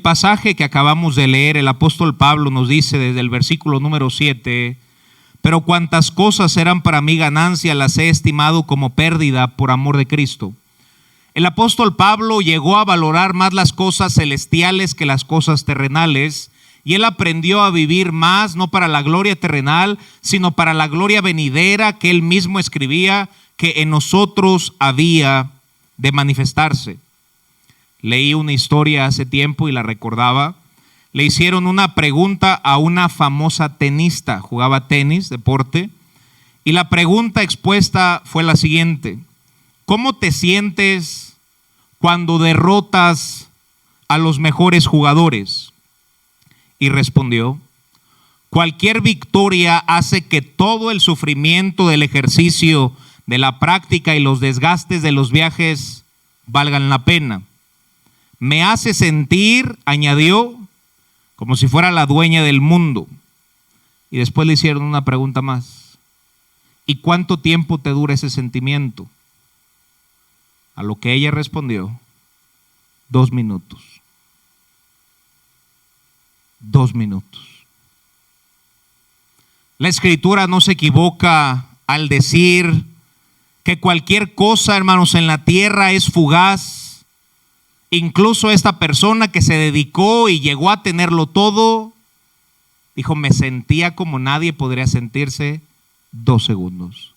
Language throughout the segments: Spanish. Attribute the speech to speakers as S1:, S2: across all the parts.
S1: pasaje que acabamos de leer, el apóstol Pablo nos dice desde el versículo número 7, pero cuantas cosas eran para mí ganancia, las he estimado como pérdida por amor de Cristo. El apóstol Pablo llegó a valorar más las cosas celestiales que las cosas terrenales, y él aprendió a vivir más, no para la gloria terrenal, sino para la gloria venidera que él mismo escribía que en nosotros había de manifestarse. Leí una historia hace tiempo y la recordaba. Le hicieron una pregunta a una famosa tenista, jugaba tenis, deporte, y la pregunta expuesta fue la siguiente: ¿cómo te sientes cuando derrotas a los mejores jugadores? Y respondió: cualquier victoria hace que todo el sufrimiento del ejercicio, de la práctica y los desgastes de los viajes valgan la pena. Me hace sentir, añadió, como si fuera la dueña del mundo. Y después le hicieron una pregunta más: ¿y cuánto tiempo te dura ese sentimiento? A lo que ella respondió: 2 minutos. 2 minutos. La Escritura no se equivoca al decir que cualquier cosa, hermanos, en la tierra es fugaz. Incluso esta persona que se dedicó y llegó a tenerlo todo, dijo: me sentía como nadie podría sentirse 2 segundos.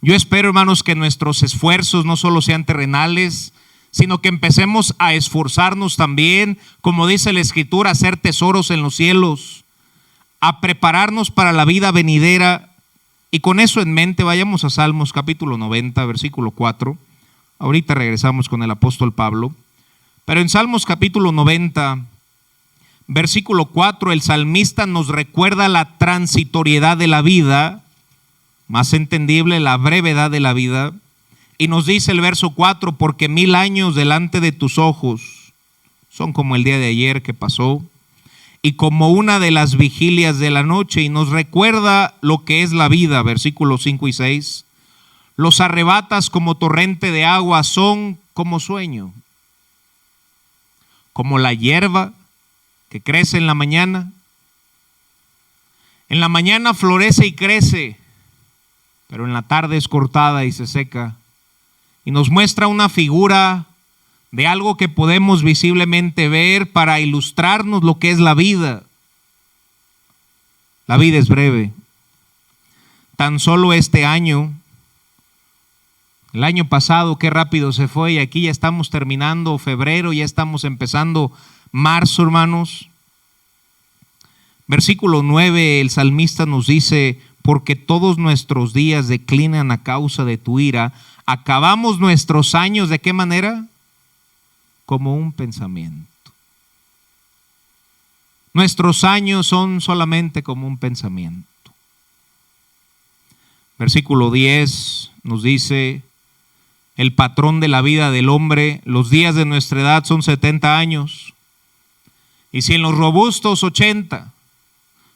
S1: Yo espero, hermanos, que nuestros esfuerzos no solo sean terrenales, sino que empecemos a esforzarnos también, como dice la Escritura, a hacer tesoros en los cielos, a prepararnos para la vida venidera. Y con eso en mente, vayamos a Salmos capítulo 90, versículo 4. Ahorita regresamos con el apóstol Pablo. Pero en Salmos capítulo 90, versículo 4, el salmista nos recuerda la transitoriedad de la vida, más entendible, la brevedad de la vida. Y nos dice el verso 4: porque 1000 años delante de tus ojos son como el día de ayer que pasó, y como una de las vigilias de la noche. Y nos recuerda lo que es la vida, versículos 5 y 6. Los arrebatas como torrente de agua, son como sueño, como la hierba que crece en la mañana. En la mañana florece y crece, pero en la tarde es cortada y se seca. Y nos muestra una figura de algo que podemos visiblemente ver para ilustrarnos lo que es la vida. La vida es breve. Tan solo este año, el año pasado, qué rápido se fue, y aquí ya estamos terminando febrero, ya estamos empezando marzo, hermanos. Versículo 9, el salmista nos dice: porque todos nuestros días declinan a causa de tu ira, acabamos nuestros años, ¿de qué manera? Como un pensamiento. Nuestros años son solamente como un pensamiento. Versículo 10 nos dice: el patrón de la vida del hombre, los días de nuestra edad son 70 años. Y si en los robustos 80,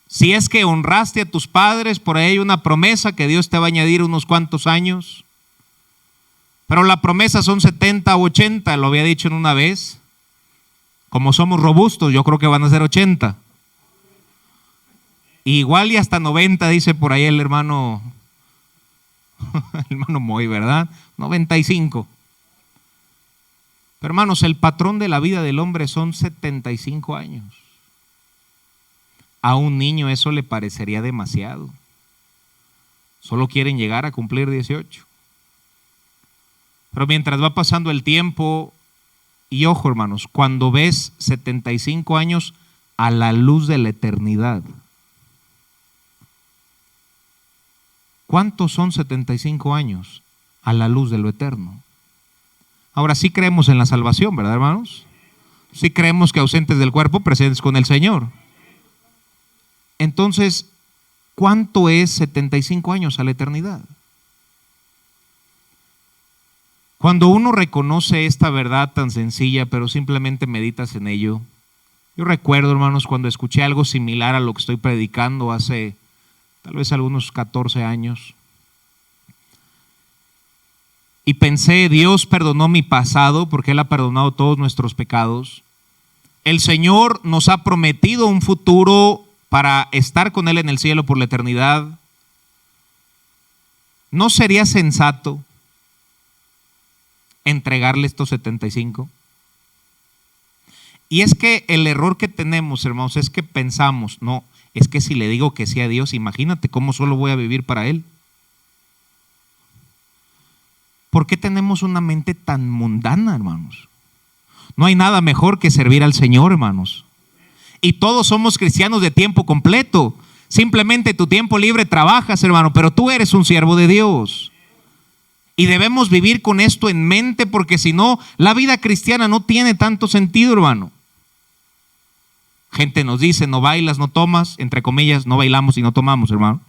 S1: si es que honraste a tus padres, por ahí hay una promesa que Dios te va a añadir unos cuantos años. Pero la promesa son 70 o 80, lo había dicho en una vez. Como somos robustos, yo creo que van a ser 80. Igual y hasta 90, dice por ahí el hermano Moy, ¿verdad? 95. Pero hermanos, el patrón de la vida del hombre son 75 años. A un niño eso le parecería demasiado. Solo quieren llegar a cumplir 18. Pero mientras va pasando el tiempo, y ojo, hermanos, cuando ves 75 años a la luz de la eternidad, ¿cuántos son 75 años a la luz de lo eterno? Ahora sí creemos en la salvación, ¿verdad, hermanos? Sí creemos que ausentes del cuerpo, presentes con el Señor. Entonces, ¿cuánto es 75 años a la eternidad? Cuando uno reconoce esta verdad tan sencilla, pero simplemente meditas en ello. Yo recuerdo, hermanos, cuando escuché algo similar a lo que estoy predicando hace tal vez algunos 14 años. Y pensé: Dios perdonó mi pasado porque Él ha perdonado todos nuestros pecados. El Señor nos ha prometido un futuro para estar con Él en el cielo por la eternidad. ¿No sería sensato entregarle estos 75? Y es que el error que tenemos, hermanos, es que pensamos, no, es que si le digo que sí a Dios, imagínate cómo solo voy a vivir para Él. ¿Por qué tenemos una mente tan mundana, hermanos? No hay nada mejor que servir al Señor, hermanos. Y todos somos cristianos de tiempo completo. Simplemente tu tiempo libre trabajas, hermano, pero tú eres un siervo de Dios. Y debemos vivir con esto en mente, porque si no, la vida cristiana no tiene tanto sentido, hermano. Gente nos dice, no bailas, no tomas, entre comillas, no bailamos y no tomamos, hermano.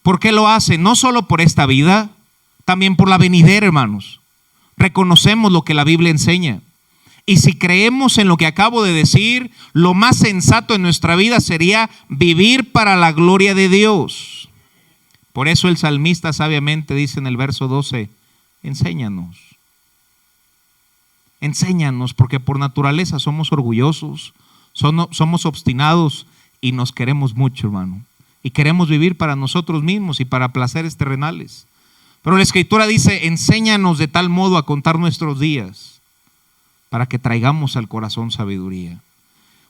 S1: ¿Por qué lo hace? No solo por esta vida, también por la venidera, hermanos. Reconocemos lo que la Biblia enseña. Y si creemos en lo que acabo de decir, lo más sensato en nuestra vida sería vivir para la gloria de Dios. Por eso el salmista sabiamente dice en el verso 12, enséñanos. Enséñanos, porque por naturaleza somos orgullosos, somos obstinados y nos queremos mucho, hermano. Y queremos vivir para nosotros mismos y para placeres terrenales. Pero la Escritura dice, enséñanos de tal modo a contar nuestros días, para que traigamos al corazón sabiduría.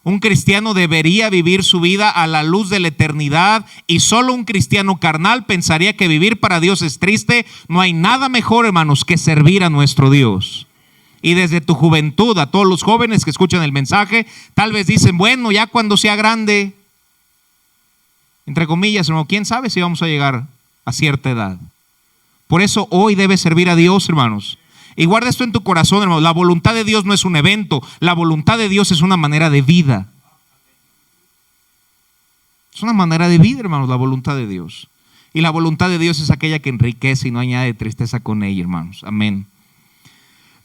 S1: Un cristiano debería vivir su vida a la luz de la eternidad, y solo un cristiano carnal pensaría que vivir para Dios es triste. No hay nada mejor, hermanos, que servir a nuestro Dios. Y desde tu juventud, a todos los jóvenes que escuchan el mensaje, tal vez dicen, bueno, ya cuando sea grande, entre comillas, hermano, quién sabe si vamos a llegar a cierta edad. Por eso hoy debes servir a Dios, hermanos. Y guarda esto en tu corazón, hermanos. La voluntad de Dios no es un evento. La voluntad de Dios es una manera de vida. Es una manera de vida, hermanos, la voluntad de Dios. Y la voluntad de Dios es aquella que enriquece y no añade tristeza con ella, hermanos. Amén.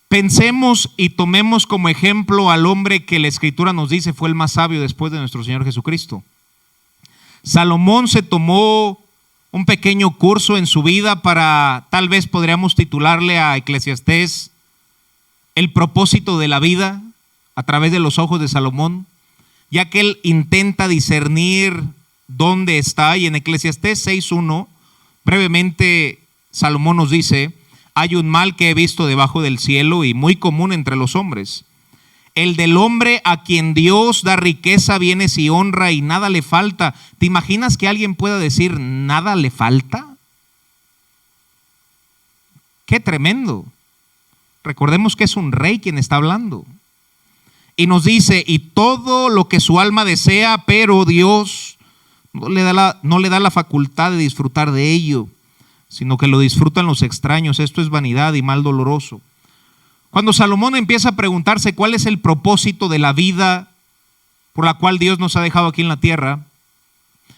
S1: Pensemos y tomemos como ejemplo al hombre que la Escritura nos dice fue el más sabio después de nuestro Señor Jesucristo. Salomón se tomó un pequeño curso en su vida para, tal vez podríamos titularle a Eclesiastés, el propósito de la vida a través de los ojos de Salomón, ya que él intenta discernir dónde está. Y en Eclesiastés 6:1, brevemente Salomón nos dice, hay un mal que he visto debajo del cielo y muy común entre los hombres, el del hombre a quien Dios da riqueza, bienes y honra y nada le falta. ¿Te imaginas que alguien pueda decir nada le falta? ¡Qué tremendo! Recordemos que es un rey quien está hablando. Y nos dice, y todo lo que su alma desea, pero Dios no le da la facultad de disfrutar de ello, sino que lo disfrutan los extraños. Esto es vanidad y mal doloroso. Cuando Salomón empieza a preguntarse cuál es el propósito de la vida por la cual Dios nos ha dejado aquí en la tierra,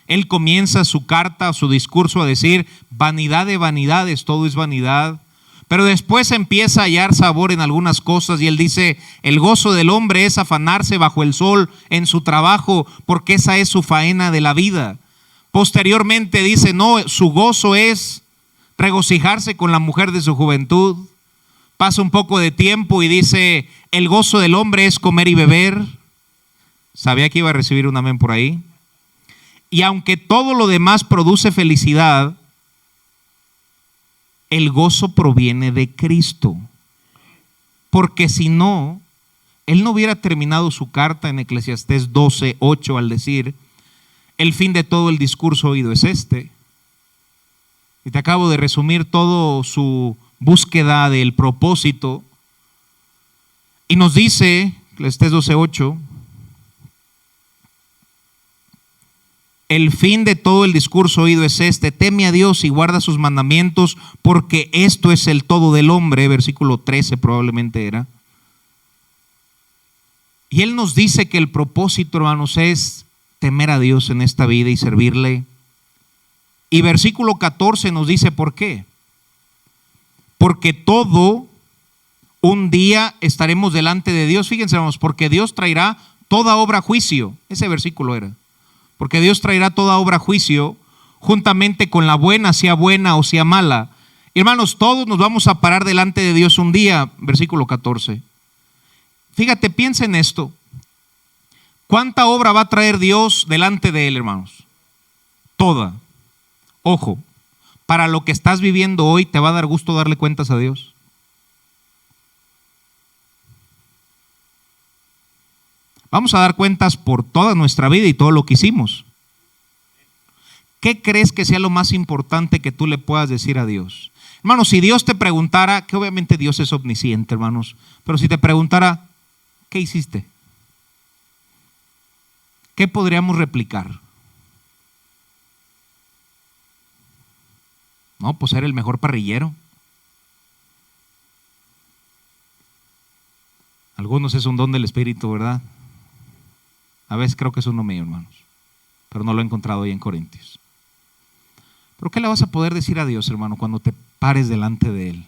S1: él comienza su carta, su discurso a decir, vanidad de vanidades, todo es vanidad. Pero después empieza a hallar sabor en algunas cosas y él dice, el gozo del hombre es afanarse bajo el sol en su trabajo, porque esa es su faena de la vida. Posteriormente dice, no, su gozo es regocijarse con la mujer de su juventud. Pasa un poco de tiempo y dice, el gozo del hombre es comer y beber. Sabía que iba a recibir un amén por ahí. Y aunque todo lo demás produce felicidad, el gozo proviene de Cristo. Porque si no, él no hubiera terminado su carta en Eclesiastés 12:8 al decir, el fin de todo el discurso oído es este. Y te acabo de resumir todo su búsqueda del propósito. Y nos dice, Eclesiastés 12:8, el fin de todo el discurso oído es este, teme a Dios y guarda sus mandamientos, porque esto es el todo del hombre. Versículo 13 probablemente era. Y él nos dice que el propósito, hermanos, es temer a Dios en esta vida y servirle. Y versículo 14 nos dice por qué. Porque todo un día estaremos delante de Dios. Fíjense, hermanos, porque Dios traerá toda obra a juicio. Ese versículo era. Porque Dios traerá toda obra a juicio, juntamente con la buena o sea mala. Hermanos, todos nos vamos a parar delante de Dios un día. Versículo 14. fíjate, piensa en esto. ¿Cuánta obra va a traer Dios delante de él, hermanos? Toda. Ojo, para lo que estás viviendo hoy, ¿te va a dar gusto darle cuentas a Dios? Vamos a dar cuentas por toda nuestra vida y todo lo que hicimos. ¿Qué crees que sea lo más importante que tú le puedas decir a Dios? Hermanos, si Dios te preguntara, que obviamente Dios es omnisciente, hermanos, pero si te preguntara, ¿qué hiciste? ¿Qué podríamos replicar? No, pues era el mejor parrillero. Algunos es un don del Espíritu, ¿verdad? A veces creo que es uno mío, hermanos, pero no lo he encontrado ahí en Corintios. ¿Pero qué le vas a poder decir a Dios, hermano, cuando te pares delante de Él?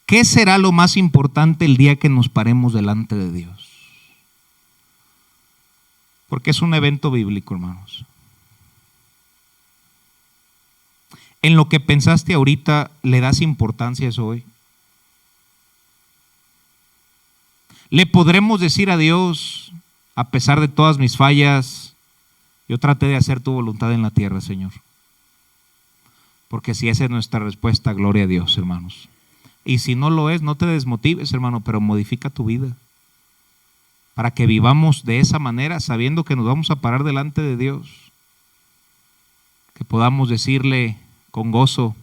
S1: ¿Qué será lo más importante el día que nos paremos delante de Dios? Porque es un evento bíblico, hermanos. En lo que pensaste ahorita, ¿le das importancia a eso hoy? ¿Le podremos decir a Dios, a pesar de todas mis fallas, yo traté de hacer tu voluntad en la tierra, Señor? Porque si esa es nuestra respuesta, gloria a Dios, hermanos. Y si no lo es, no te desmotives, hermano, pero modifica tu vida para que vivamos de esa manera, sabiendo que nos vamos a parar delante de Dios, que podamos decirle con gozo: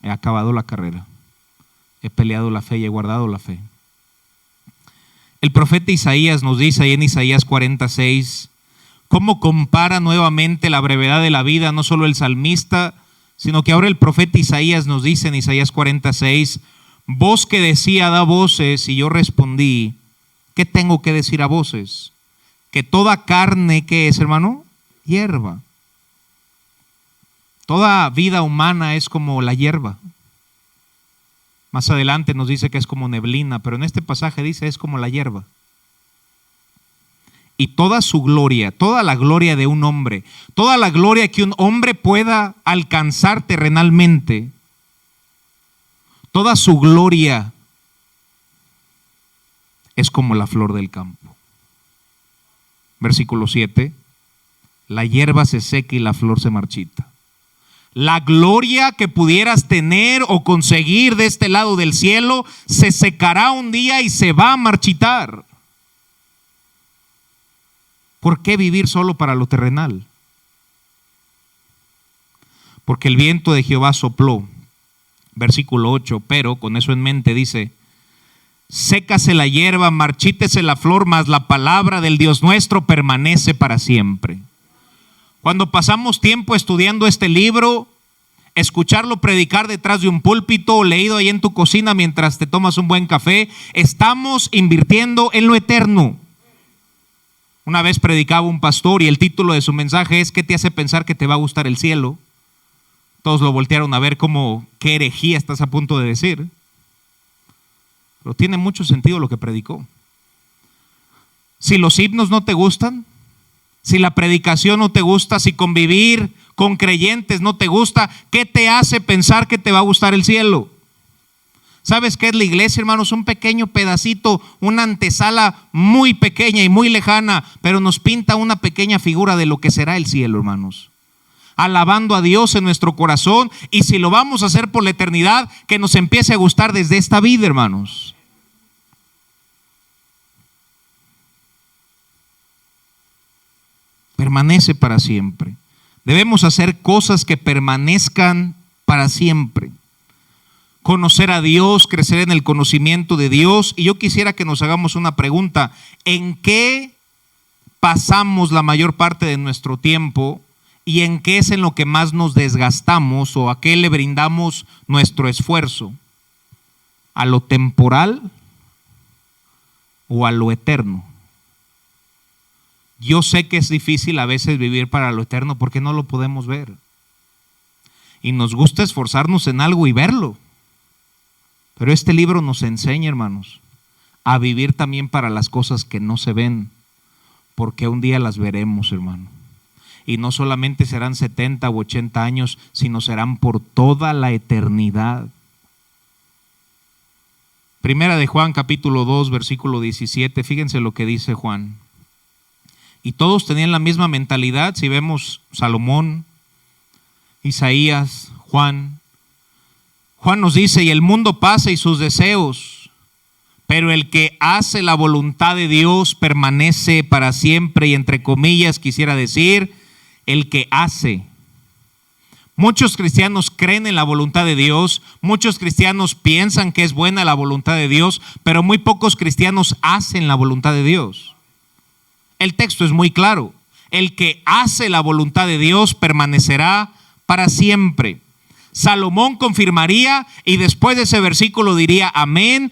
S1: he acabado la carrera, he peleado la fe y he guardado la fe. El profeta Isaías nos dice ahí en Isaías 46 cómo compara nuevamente la brevedad de la vida, no solo el salmista, sino que ahora el profeta Isaías nos dice en Isaías 46: voz que decía, da voces, y yo respondí, ¿qué tengo que decir a voces? Que toda carne, ¿qué es, hermano? Hierba. Toda vida humana es como la hierba. Más adelante nos dice que es como neblina, pero en este pasaje dice es como la hierba. Y toda su gloria, toda la gloria de un hombre, toda la gloria que un hombre pueda alcanzar terrenalmente, toda su gloria es como la flor del campo. Versículo 7, la hierba se seca y la flor se marchita. La gloria que pudieras tener o conseguir de este lado del cielo se secará un día y se va a marchitar. ¿Por qué vivir solo para lo terrenal? Porque el viento de Jehová sopló. Versículo 8, pero con eso en mente dice: sécase la hierba, marchítese la flor, mas la palabra del Dios nuestro permanece para siempre. Cuando pasamos tiempo estudiando este libro, escucharlo predicar detrás de un púlpito o leído ahí en tu cocina mientras te tomas un buen café, estamos invirtiendo en lo eterno. Una vez predicaba un pastor y el título de su mensaje es: ¿qué te hace pensar que te va a gustar el cielo? Todos lo voltearon a ver como: ¿qué herejía estás a punto de decir? Pero tiene mucho sentido lo que predicó. Si los himnos no te gustan, si la predicación no te gusta, si convivir con creyentes no te gusta, ¿qué te hace pensar que te va a gustar el cielo? ¿Sabes qué es la iglesia, hermanos? Un pequeño pedacito, una antesala muy pequeña y muy lejana, pero nos pinta una pequeña figura de lo que será el cielo, hermanos. Alabando a Dios en nuestro corazón, y si lo vamos a hacer por la eternidad, que nos empiece a gustar desde esta vida, hermanos. Permanece para siempre. Debemos hacer cosas que permanezcan para siempre. Conocer a Dios, crecer en el conocimiento de Dios. Y yo quisiera que nos hagamos una pregunta: ¿en qué pasamos la mayor parte de nuestro tiempo? ¿Y en qué es en lo que más nos desgastamos o a qué le brindamos nuestro esfuerzo? ¿A lo temporal o a lo eterno? Yo sé que es difícil a veces vivir para lo eterno porque no lo podemos ver. Y nos gusta esforzarnos en algo y verlo. Pero este libro nos enseña, hermanos, a vivir también para las cosas que no se ven, porque un día las veremos, hermano. y no solamente serán 70 u 80 años, sino serán por toda la eternidad. Primera de Juan capítulo 2 versículo 17, fíjense lo que dice Juan. Y todos tenían la misma mentalidad. Si vemos Salomón, Isaías, Juan nos dice: y el mundo pasa y sus deseos, pero el que hace la voluntad de Dios permanece para siempre. Y entre comillas quisiera decir, el que hace. Muchos cristianos creen en la voluntad de Dios, muchos cristianos piensan que es buena la voluntad de Dios, pero muy pocos cristianos hacen la voluntad de Dios. El texto es muy claro: el que hace la voluntad de Dios permanecerá para siempre. Salomón confirmaría y después de ese versículo diría amén.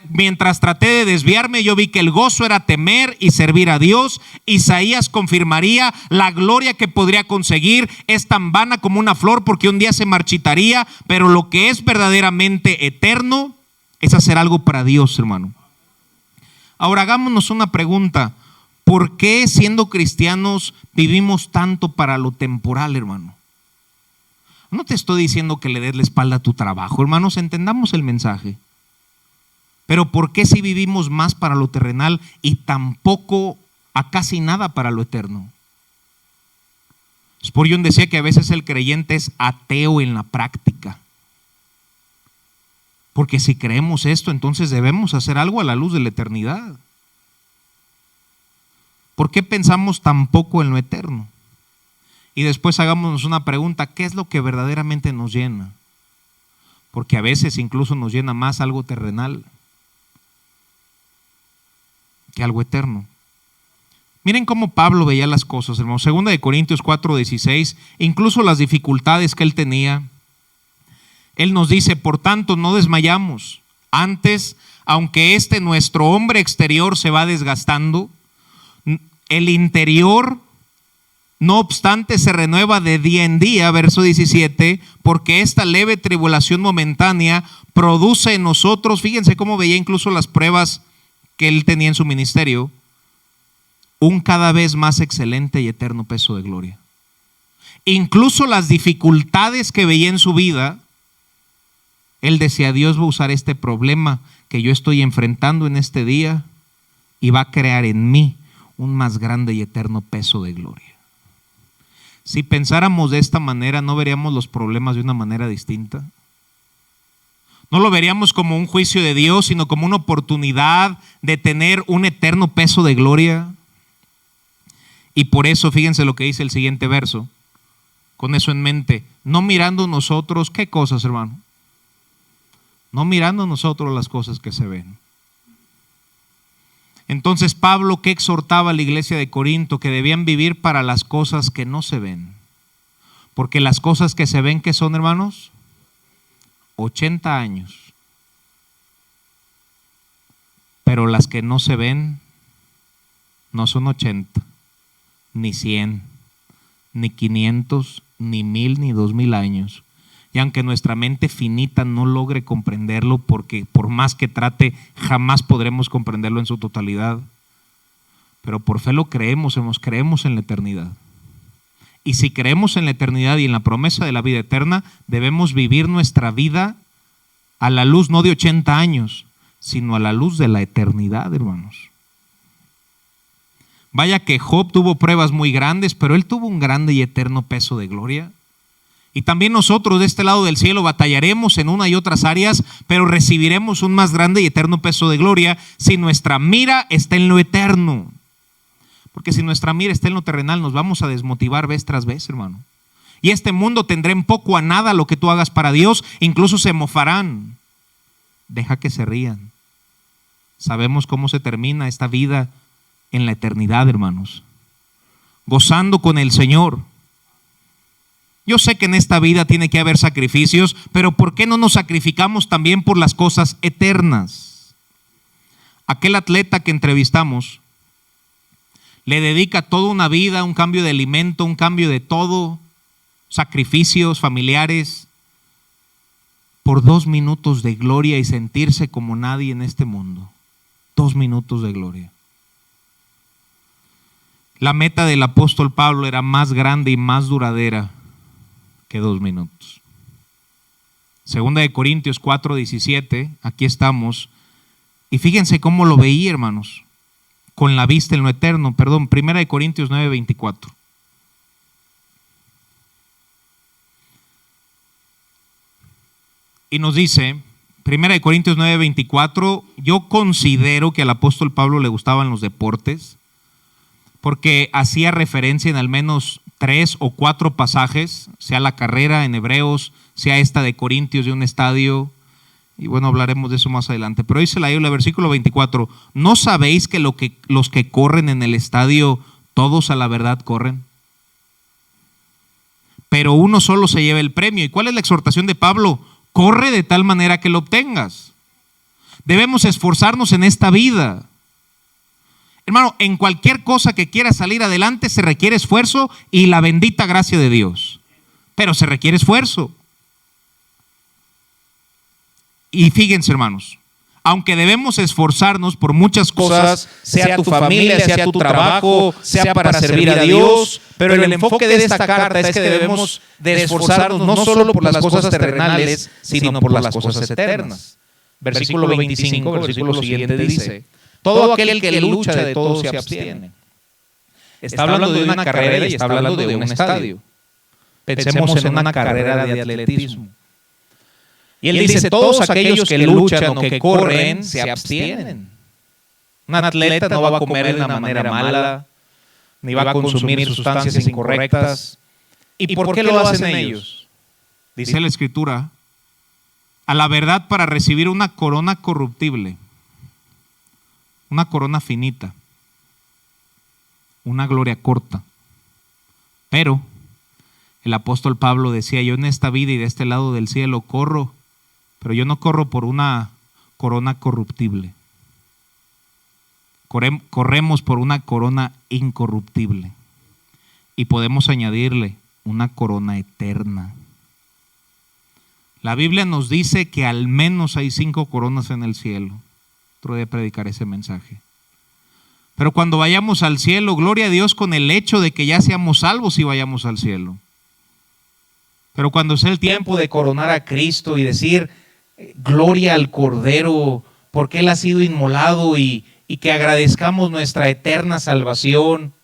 S1: Mientras traté de desviarme, yo vi que el gozo era temer y servir a Dios. Isaías confirmaría: la gloria que podría conseguir es tan vana como una flor, porque un día se marchitaría, pero lo que es verdaderamente eterno es hacer algo para Dios, hermano. Ahora hagámonos una pregunta: ¿por qué siendo cristianos vivimos tanto para lo temporal, hermano? No te estoy diciendo que le des la espalda a tu trabajo, hermanos, entendamos el mensaje. Pero ¿por qué si vivimos más para lo terrenal y tampoco a casi nada para lo eterno? Spurgeon decía que a veces el creyente es ateo en la práctica. Porque si creemos esto, entonces debemos hacer algo a la luz de la eternidad. ¿Por qué pensamos tan poco en lo eterno? Y después hagámonos una pregunta: ¿qué es lo que verdaderamente nos llena? Porque a veces incluso nos llena más algo terrenal que algo eterno. Miren cómo Pablo veía las cosas, hermanos. 2 Corintios 4:16, incluso las dificultades que él tenía. Él nos dice: por tanto no desmayamos. Antes, aunque nuestro hombre exterior se va desgastando, el interior no obstante se renueva de día en día, verso 17, porque esta leve tribulación momentánea produce en nosotros, fíjense cómo veía incluso las pruebas que él tenía en su ministerio, un cada vez más excelente y eterno peso de gloria. Incluso las dificultades que veía en su vida, él decía: Dios va a usar este problema que yo estoy enfrentando en este día y va a crear en mí un más grande y eterno peso de gloria. Si pensáramos de esta manera, ¿no veríamos los problemas de una manera distinta? No lo veríamos como un juicio de Dios, sino como una oportunidad de tener un eterno peso de gloria. Y por eso, fíjense lo que dice el siguiente verso, con eso en mente: no mirando nosotros, ¿qué cosas, hermano? No mirando nosotros las cosas que se ven. Entonces Pablo, ¿qué exhortaba a la iglesia de Corinto? Que debían vivir para las cosas que no se ven. Porque las cosas que se ven, ¿qué son, hermanos? 80 años. Pero las que no se ven no son 80, ni 100, ni 500, ni 1000, ni 2000 años. Y aunque nuestra mente finita no logre comprenderlo, porque por más que trate, jamás podremos comprenderlo en su totalidad. Pero por fe lo creemos en la eternidad. Y si creemos en la eternidad y en la promesa de la vida eterna, debemos vivir nuestra vida a la luz no de 80 años, sino a la luz de la eternidad, hermanos. Vaya que Job tuvo pruebas muy grandes, pero él tuvo un grande y eterno peso de gloria. Y también nosotros de este lado del cielo batallaremos en una y otras áreas, pero recibiremos un más grande y eterno peso de gloria si nuestra mira está en lo eterno. Porque si nuestra mira está en lo terrenal, nos vamos a desmotivar vez tras vez, hermano. Y este mundo tendrá en poco a nada lo que tú hagas para Dios, incluso se mofarán. Deja que se rían. Sabemos cómo se termina esta vida en la eternidad, hermanos. Gozando con el Señor. Yo sé que en esta vida tiene que haber sacrificios, pero ¿por qué no nos sacrificamos también por las cosas eternas? Aquel atleta que entrevistamos le dedica toda una vida, un cambio de alimento, un cambio de todo, sacrificios familiares, por 2 minutos de gloria y sentirse como nadie en este mundo. 2 minutos de gloria. La meta del apóstol Pablo era más grande y más duradera que 2 minutos. Segunda de Corintios 4:17, aquí estamos. Y fíjense cómo lo veía, hermanos, con la vista en lo eterno. Perdón, Primera de Corintios 9:24. Y nos dice, Primera de Corintios 9:24, yo considero que al apóstol Pablo le gustaban los deportes, porque hacía referencia en al menos 3 o 4 pasajes, sea la carrera en Hebreos, sea esta de Corintios de un estadio, y bueno, hablaremos de eso más adelante. Pero dice el versículo 24, ¿no sabéis que los que corren en el estadio, todos a la verdad corren? Pero uno solo se lleva el premio. ¿Y cuál es la exhortación de Pablo? Corre de tal manera que lo obtengas. Debemos esforzarnos en esta vida. Hermano, en cualquier cosa que quiera salir adelante se requiere esfuerzo y la bendita gracia de Dios. Pero se requiere esfuerzo. Y fíjense, hermanos, aunque debemos esforzarnos por muchas cosas,
S2: sea tu familia, sea tu trabajo, sea para servir a Dios, pero el enfoque de esta carta es que debemos de esforzarnos no solo por las cosas terrenales, sino por las cosas eternas. Versículo 25, versículo siguiente dice, todo aquel que lucha de todo se abstiene. Está hablando de una carrera y está hablando de un estadio. Pensemos en una carrera de atletismo. Y él dice, todos aquellos que luchan o que corren se abstienen. Un atleta no va a comer de una manera mala, ni va a consumir sustancias incorrectas. ¿Y por qué lo hacen ellos?
S1: Dice la Escritura, a la verdad para recibir una corona corruptible, una corona finita, una gloria corta. Pero el apóstol Pablo decía, yo en esta vida y de este lado del cielo corro, pero yo no corro por una corona corruptible. Corremos por una corona incorruptible. Y podemos añadirle una corona eterna. La Biblia nos dice que al menos hay 5 coronas en el cielo. Otro día predicaré ese mensaje. Pero cuando vayamos al cielo, gloria a Dios con el hecho de que ya seamos salvos y vayamos al cielo. Pero cuando sea el tiempo de coronar a Cristo y decir, gloria al Cordero, porque Él ha sido inmolado y que agradezcamos nuestra eterna salvación.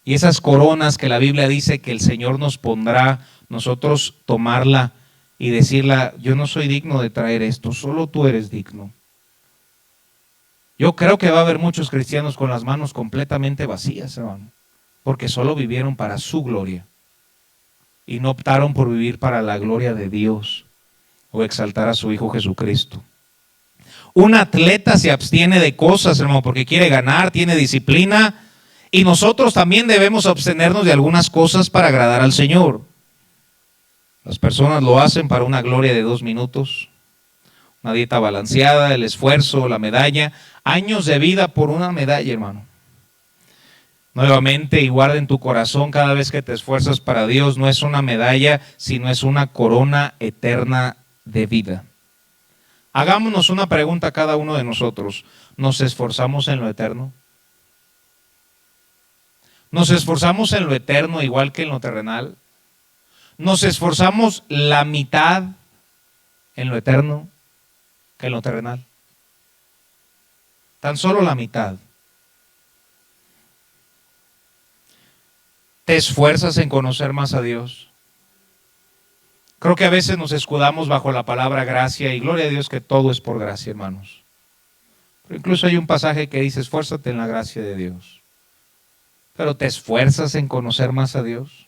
S1: Y esas coronas que la Biblia dice que el Señor nos pondrá, nosotros tomarla y decirla, yo no soy digno de traer esto, solo tú eres digno. Yo creo que va a haber muchos cristianos con las manos completamente vacías, hermano, porque solo vivieron para su gloria y no optaron por vivir para la gloria de Dios o exaltar a su Hijo Jesucristo. Un atleta se abstiene de cosas, hermano, porque quiere ganar, tiene disciplina, y nosotros también debemos abstenernos de algunas cosas para agradar al Señor. Las personas lo hacen para una gloria de 2 minutos, una dieta balanceada, el esfuerzo, la medalla, años de vida por una medalla, hermano. Nuevamente, y guarda en tu corazón cada vez que te esfuerzas para Dios, no es una medalla, sino es una corona eterna de vida. Hagámonos una pregunta a cada uno de nosotros. ¿Nos esforzamos en lo eterno? ¿Nos esforzamos en lo eterno igual que en lo terrenal? ¿Nos esforzamos la mitad en lo eterno que en lo terrenal? Tan solo la mitad. ¿Te esfuerzas en conocer más a Dios? Creo que a veces nos escudamos bajo la palabra gracia y gloria a Dios que todo es por gracia, hermanos. Pero incluso hay un pasaje que dice, esfuérzate en la gracia de Dios. Pero ¿te esfuerzas en conocer más a Dios?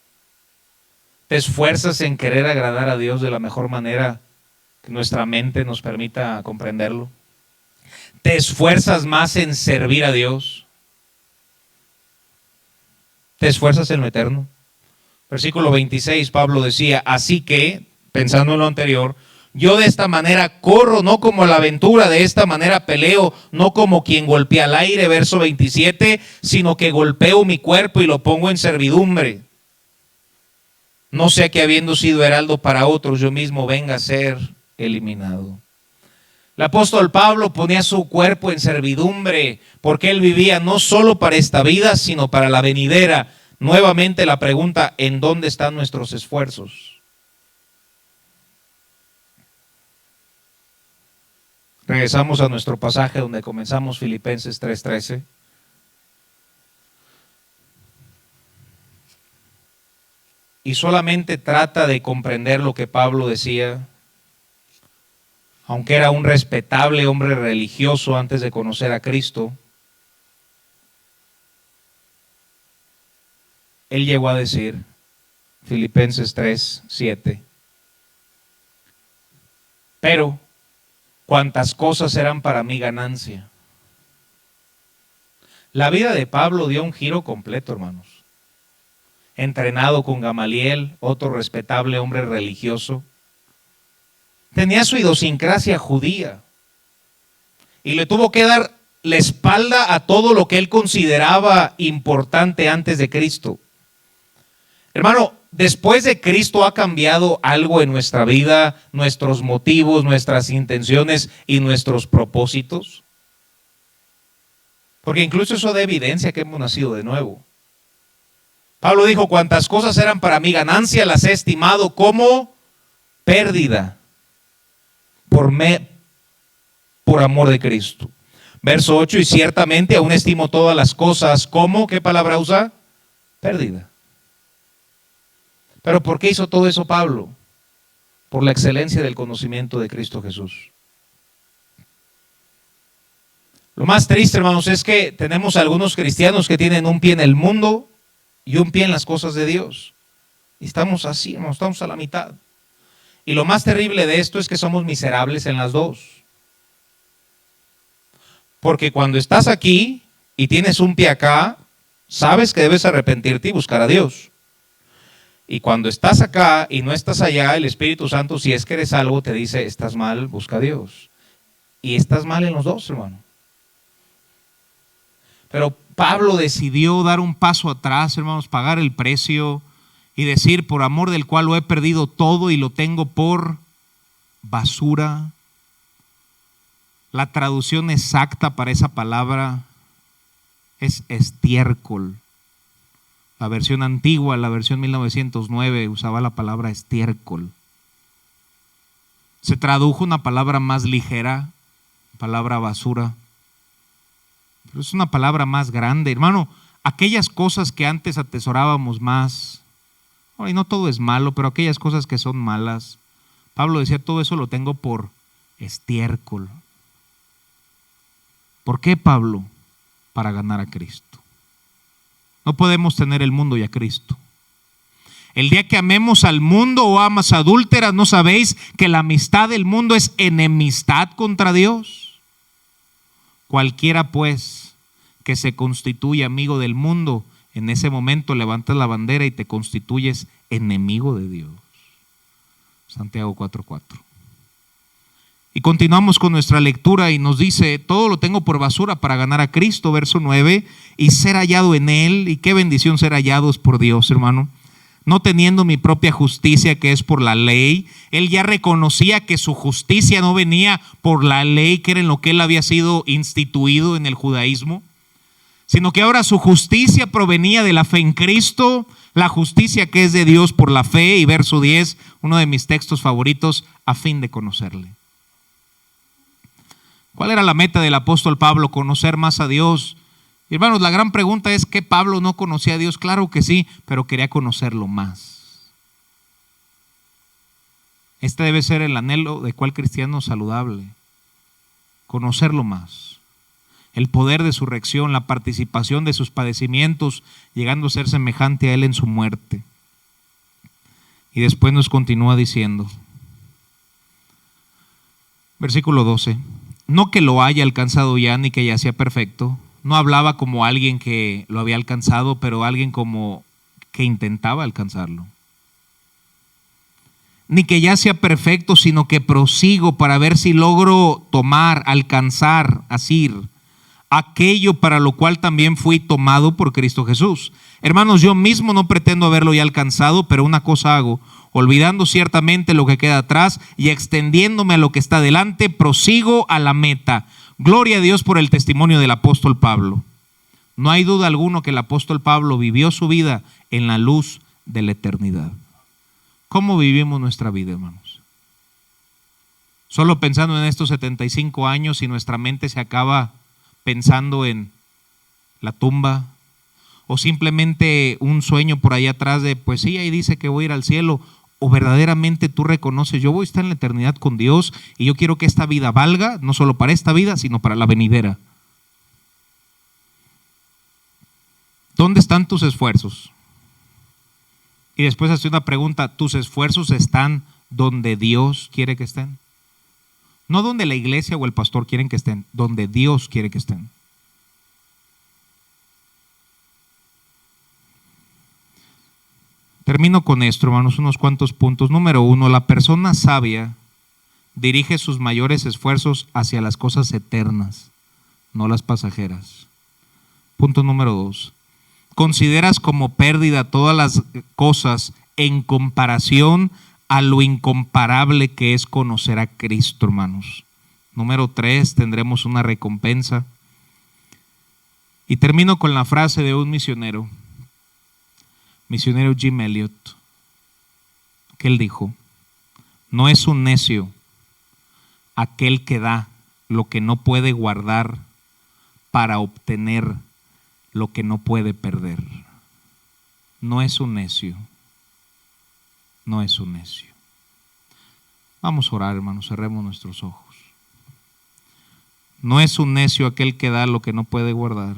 S1: ¿Te esfuerzas en querer agradar a Dios de la mejor manera que nuestra mente nos permita comprenderlo? ¿Te esfuerzas más en servir a Dios? ¿Te esfuerzas en lo eterno? Versículo 26, Pablo decía, así que, pensando en lo anterior, yo de esta manera corro, no como la aventura, de esta manera peleo, no como quien golpea al aire, verso 27, sino que golpeo mi cuerpo y lo pongo en servidumbre. No sea que habiendo sido heraldo para otros, yo mismo venga a ser eliminado.
S2: El apóstol Pablo ponía su cuerpo en servidumbre porque él vivía no solo para esta vida, sino para la venidera. Nuevamente la pregunta, ¿en dónde están nuestros esfuerzos? Regresamos a nuestro pasaje donde comenzamos, Filipenses 3:13. Y solamente trata de comprender lo que Pablo decía. Aunque era un respetable hombre religioso antes de conocer a Cristo, él llegó a decir, Filipenses 3:7, pero cuantas cosas eran para mí ganancia. La vida de Pablo dio un giro completo, hermanos. Entrenado con Gamaliel, otro respetable hombre religioso, tenía su idiosincrasia judía y le tuvo que dar la espalda a todo lo que él consideraba importante antes de Cristo. Hermano, después de Cristo ha cambiado algo en nuestra vida, nuestros motivos, nuestras intenciones y nuestros propósitos. Porque incluso eso da evidencia que hemos nacido de nuevo. Pablo dijo, cuantas cosas eran para mí ganancia, las he estimado como pérdida por amor de Cristo. Verso 8, y ciertamente aún estimo todas las cosas como, ¿qué palabra usa? Pérdida. Pero ¿por qué hizo todo eso Pablo? Por la excelencia del conocimiento de Cristo Jesús. Lo más triste, hermanos, es que tenemos algunos cristianos que tienen un pie en el mundo y un pie en las cosas de Dios. Y estamos así, hermanos, estamos a la mitad. Y lo más terrible de esto es que somos miserables en las dos. Porque cuando estás aquí y tienes un pie acá, sabes que debes arrepentirte y buscar a Dios. Y cuando estás acá y no estás allá, el Espíritu Santo, si es que eres salvo, te dice, estás mal, busca a Dios. Y estás mal en los dos, hermano. Pero Pablo decidió dar un paso atrás, hermanos, pagar el precio y decir, por amor del cual lo he perdido todo y lo tengo por basura. La traducción exacta para esa palabra es estiércol. La versión antigua, la versión 1909, usaba la palabra estiércol. Se tradujo una palabra más ligera, palabra basura. Pero es una palabra más grande, hermano. Aquellas cosas que antes atesorábamos más, y no todo es malo, pero aquellas cosas que son malas, Pablo decía, todo eso lo tengo por estiércol. ¿Por qué, Pablo? Para ganar a Cristo. No podemos tener el mundo y a Cristo. El día que amemos al mundo o amas adúlteras, ¿no sabéis que la amistad del mundo es enemistad contra Dios? Cualquiera pues que se constituye amigo del mundo, en ese momento levantas la bandera y te constituyes enemigo de Dios. Santiago 4:4. Y continuamos con nuestra lectura y nos dice, todo lo tengo por basura para ganar a Cristo, verso 9, y ser hallado en Él. Y qué bendición ser hallados por Dios, hermano. No teniendo mi propia justicia, que es por la ley. Él ya reconocía que su justicia no venía por la ley, que era en lo que él había sido instituido en el judaísmo, sino que ahora su justicia provenía de la fe en Cristo, la justicia que es de Dios por la fe. Y verso 10, uno de mis textos favoritos, a fin de conocerle. ¿Cuál era la meta del apóstol Pablo? Conocer más a Dios. Hermanos, la gran pregunta es, ¿que Pablo no conocía a Dios? Claro que sí, pero quería conocerlo más. Este debe ser el anhelo de cual cristiano saludable. Conocerlo más. El poder de su resurrección, la participación de sus padecimientos, llegando a ser semejante a Él en su muerte. Y después nos continúa diciendo, versículo 12, no que lo haya alcanzado ya, ni que ya sea perfecto. No hablaba como alguien que lo había alcanzado, pero alguien como que intentaba alcanzarlo. Ni que ya sea perfecto, sino que prosigo para ver si logro tomar, alcanzar, asir, aquello para lo cual también fui tomado por Cristo Jesús. Hermanos, yo mismo no pretendo haberlo ya alcanzado, pero una cosa hago,
S1: olvidando ciertamente lo que queda atrás y extendiéndome a lo que está delante, prosigo a la meta. Gloria a Dios por el testimonio del apóstol Pablo. No hay duda alguna que el apóstol Pablo vivió su vida en la luz de la eternidad. ¿Cómo vivimos nuestra vida, hermanos? Solo pensando en estos 75 años y nuestra mente se acaba pensando en la tumba, o simplemente un sueño por ahí atrás de, pues sí, ahí dice que voy a ir al cielo, o verdaderamente tú reconoces, yo voy a estar en la eternidad con Dios y yo quiero que esta vida valga, no solo para esta vida, sino para la venidera. ¿Dónde están tus esfuerzos? Y después hace una pregunta, ¿tus esfuerzos están donde Dios quiere que estén? No donde la iglesia o el pastor quieren que estén, donde Dios quiere que estén. Termino con esto, hermanos, unos cuantos puntos. Número 1, la persona sabia dirige sus mayores esfuerzos hacia las cosas eternas, no las pasajeras. Punto número 2, consideras como pérdida todas las cosas en comparación a lo incomparable que es conocer a Cristo, hermanos. Número 3, tendremos una recompensa. Y termino con la frase de un misionero Jim Elliot, que él dijo: no es un necio aquel que da lo que no puede guardar para obtener lo que no puede perder. No es un necio. No es un necio. Vamos a orar, hermanos, cerremos nuestros ojos. No es un necio aquel que da lo que no puede guardar